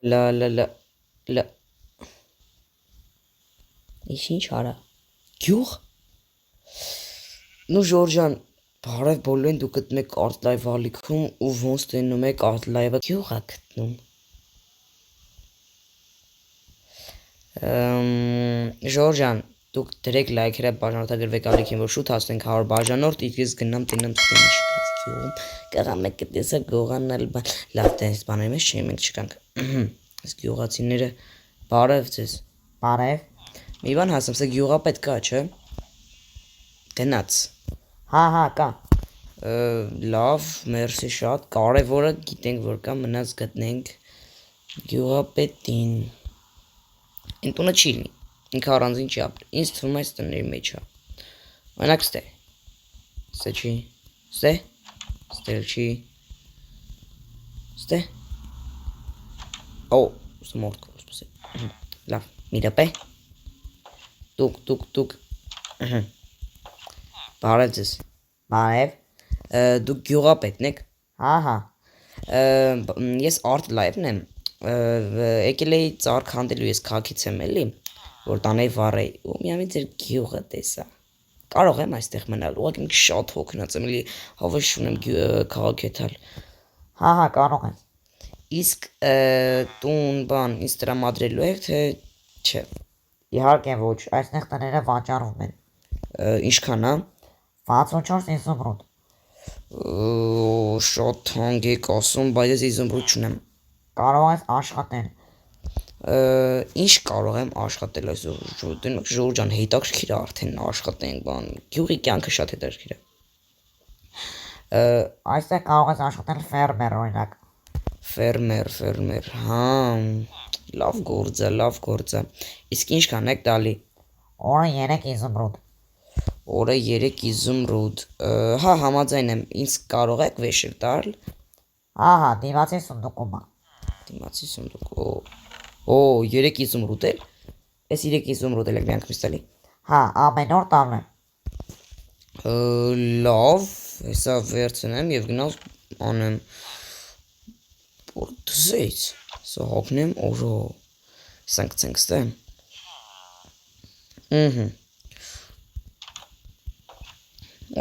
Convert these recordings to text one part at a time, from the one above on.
լա Ինչ ինչ արա Գյուղ Նու Ժորժան Բարև բոլորին դուք գտնում եք Art Live ալիքում ու ոնց տենում եք Art Live-ը գյուղ է գտնում Ժորժան դուք դրեք լայքերը բաժանորդագրվեք ալիքին որ շուտ հասնենք 100 բաժանորդ իսկ գնամ տենամ ինչ գյուղում կղամ եք տեսա գողանալ լավ տես բաների մեջ չէ մենք չկանք այս գյուղացիները բարև ձեզ Բարև մի բան հասեմ սա գյուղապետ կա չէ գնաց հա կա լավ մերսի շատ կարևորը գիտենք որ կա մնաց գտնենք գյուղապետին Այն տունը չի լինի ինքը առանձին չի ապրի ինձ թվում է այս տների մեջ է օրինակ ստե չի ստե չի ստե օ սմորտ կորսպսի լավ մի դեպե դուք բարև ձեզ Բարև դուք գյուղապետն եք հա ես Art Live-ն եմ եկել էի ծառ քանդելու ես քաղաքից եմ էլի որ տանեի վառեի ու միամիտ ձեր գյուղը տեսա կարող եմ այստեղ մնալ ուղղակի շատ հոգնած եմ էլի հավես չունեմ քաղաք եթալ հա կարող եմ իսկ տուն բան ինձ տրամադրելու եք թե չէ իհարկե ոչ այստեղ տները վաճառվում են ինչքան է 64 իզումրուդ շատ թանկ եք ասում բայց ես իզումրուդ չունեմ կարող ես աշխատել ինչ կարող եմ աշխատել այսօր Ժորժ ջան հետաքրքիր է արդեն աշխատենք բան գյուղի կյանքը շատ հետաքրքիր է այստեղ կարող ես աշխատել ֆերմեր օրինակ ֆերմեր հա լավ գործ է իսկ ինչքան եք տալի օրը 3 իզումրուդ օրը 3 իզումրուդ հա համաձայն եմ ինձ կարող եք վեշեր տալ հա դիմացի սունդուկում դիմացի սունդուկ Օ 3 իզումրուդ էլ Էս 3 իզումրուդ էլ եք միանգ մստալի Հա ամեն օր տալու Լավ Հեսա վերցնեմ և գնալ անեմ Որ դզեից Սա հոգնեմ օրո Սանք ծենք ստե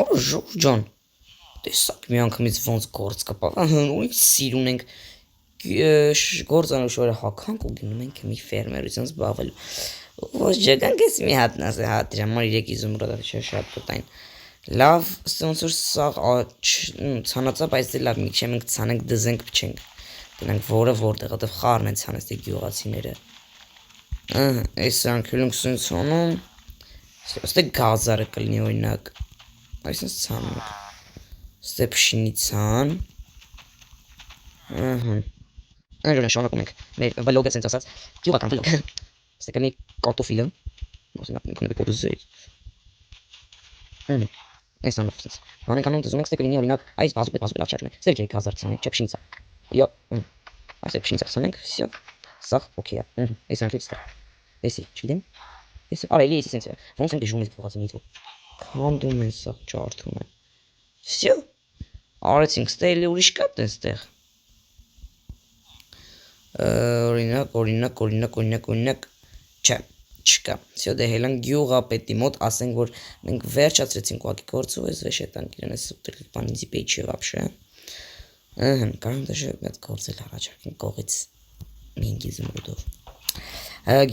Օրո Ժորժ ջան Տեսակ մի անգամից ոնց գործ կպավ Ունիք սիրուն ենք գործանուշ օրը հականք ու գնում ենք մի ֆերմերության զբաղվելու ոչ ջականք ես մի հատ նասը հատ ժամար 3 իզումրուդ շատ պտային լավ ոնց որ սաղ ցանածա բայց դե լավ միքշե մենք ցանենք դզենք փչենք գնանք որը որտեղ դե խառն են ցանես դե գյուղացիները այս անկյուլում ցանում ստե գազարը կլինի օրինակ այսինքն ցանում ստե փշինի ցան Այժմ շարունակում ենք մեր վլոգը ցենց ասած գյուղական վլոգ ստեկանի կարտոֆիլը ոսնակ ինքնուրույն կոդուզեից այս անոֆսից բանը կանոն դզում եք ստեկանի օրինակ այս բազուկ լավ չարում է սերջեի գազարցանը չէ փշինցա յո այս փշինցա սանենք всё սախ օքեյ է այս անքից էսի չգիտեմ էս արելի էսի սենց ոնց են դժում ես փողացի նիթու քանդում են սա ջարդում են всё արեցինք ստելի ուրիշ կա այստեղ օրինակ չէ չկա всё դե հելան գյուղապետի մոտ ասենք որ մենք վերջացրեցինք ուղղակի գործը ես վեշետանք իրեն այս ուտել բանիզի պեիջը вообще կարող դաշը մեծ գործել առաջարկին կողից 5 իզումրուդով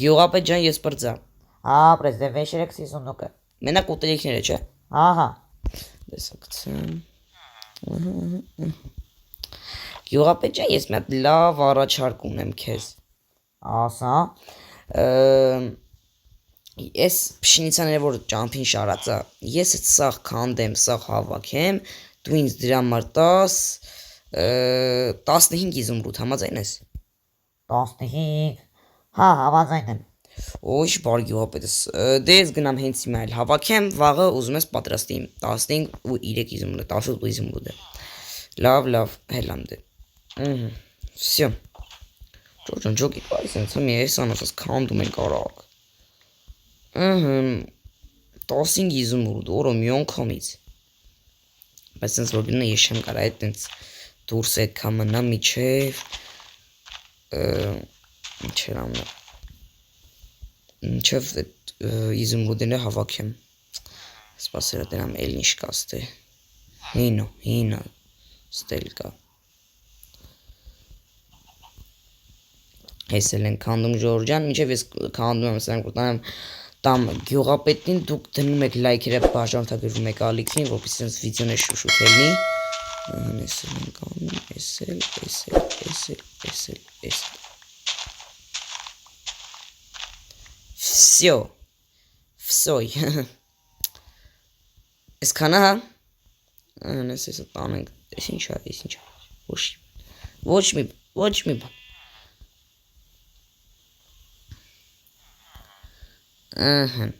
գյուղապետ ջան ես բրձա պրես դե վեշերեք սիզունդուկը մենակ ուտելիքները չէ հա տեսակցեմ Գյուղապետ ջան, ես մի հատ լավ առաջարկ ունեմ քեզ։ Ասա։ Ես փշինիցաները որ ճամփին շարածա, ես այդ սաղ քանդեմ, սաղ հավաքեմ, դու ինձ դրա համար 15 իզումրուդ համաձայն ես։ 15 Հա, համաձայն եմ։ Ոչ, բարի գյուղապետս, դե ես գնամ հենց հիմա էլ հավաքեմ, վաղը ուզում ես պատրաստի 15 ու 3 իզումրուդ, 18 իզումրուդ է։ Լավ, հելամ դե։ Всё։ Ջոջան ջոկի պարի սենց մի ես անասած քանդում ենք արագ։ 15 իզումրուդ, օրը մի անգամից։ Բայց սենց որ գնա ես չեմ կարա այդ տենց դուրս է կամնա միջև Ինչեր ամնա։ Ինչև իզումրուդները հավաքեմ։ Սպասերա դրանամ էլ ինչ կաստե։ Հինա, ստելկա։ Հեսել են կանդում ժորջան, մինչև ես կանդում եմ սրանք որտանեմ տամ գյուղապետին, դուք դնում եք լայքերը բաժանորդագրվում եք ալիքին, որպես ինձ վիդեոներ շուշութելնի։ Հեսել են կանդում, էսել։ Վսյոյ։ Ես կանա հա։ Անես ես տանենք, ես ինչա, ոչ մի բան։ Ահն։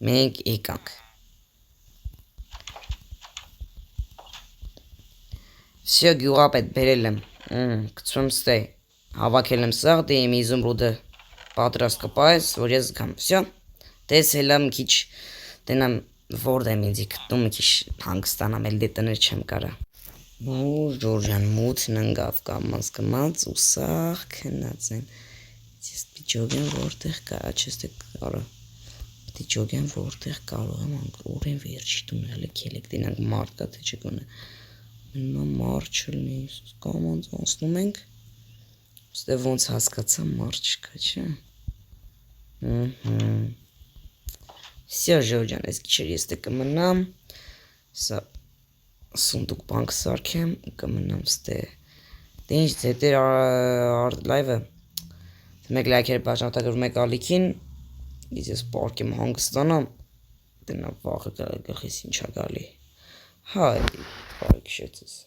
Մենք եկանք։ Վսյո գյուղապետ բերել եմ, կծում ստե, հավաքել եմ սաղ, դե իմ իզումրուդը պատրաստ կպայես, որ ես գամ, վսյո, դես հելա մի քիչ, դենամ որդ եմ ինձի գտնում մի քիչ հանգստանամ, էլ դե տներ չեմ կարա։ Ժորջան մութն ընգավ կամած ու սաղ քնած են։ Ես պիջոգ եմ որտեղ կա, չեստե կարա։ Պիջոգ եմ որտեղ կարող եմ ուր են վերջի տունը, հələ քելեք դենանք մարդ կա թե չգոնե։ Մենմա մարդ չլնի, կամանց անցնում ենք։ Ստե ոնց հասկացա մարդ չկա, չէ։ Վսյո ժորջան, ես գիչեր ես դե կմնամ, սա սունդուկ բանք սարքեմ, կմնամ ստե։ Դե ինչ ձետեր լայվը, մեկ լայքերը բաժանորդագրվում եք ալիքին, ես պարկեմ հանգստանամ, դենա վաղը գլխիս ինչա գալի։ Հայ, բարի քշեցես։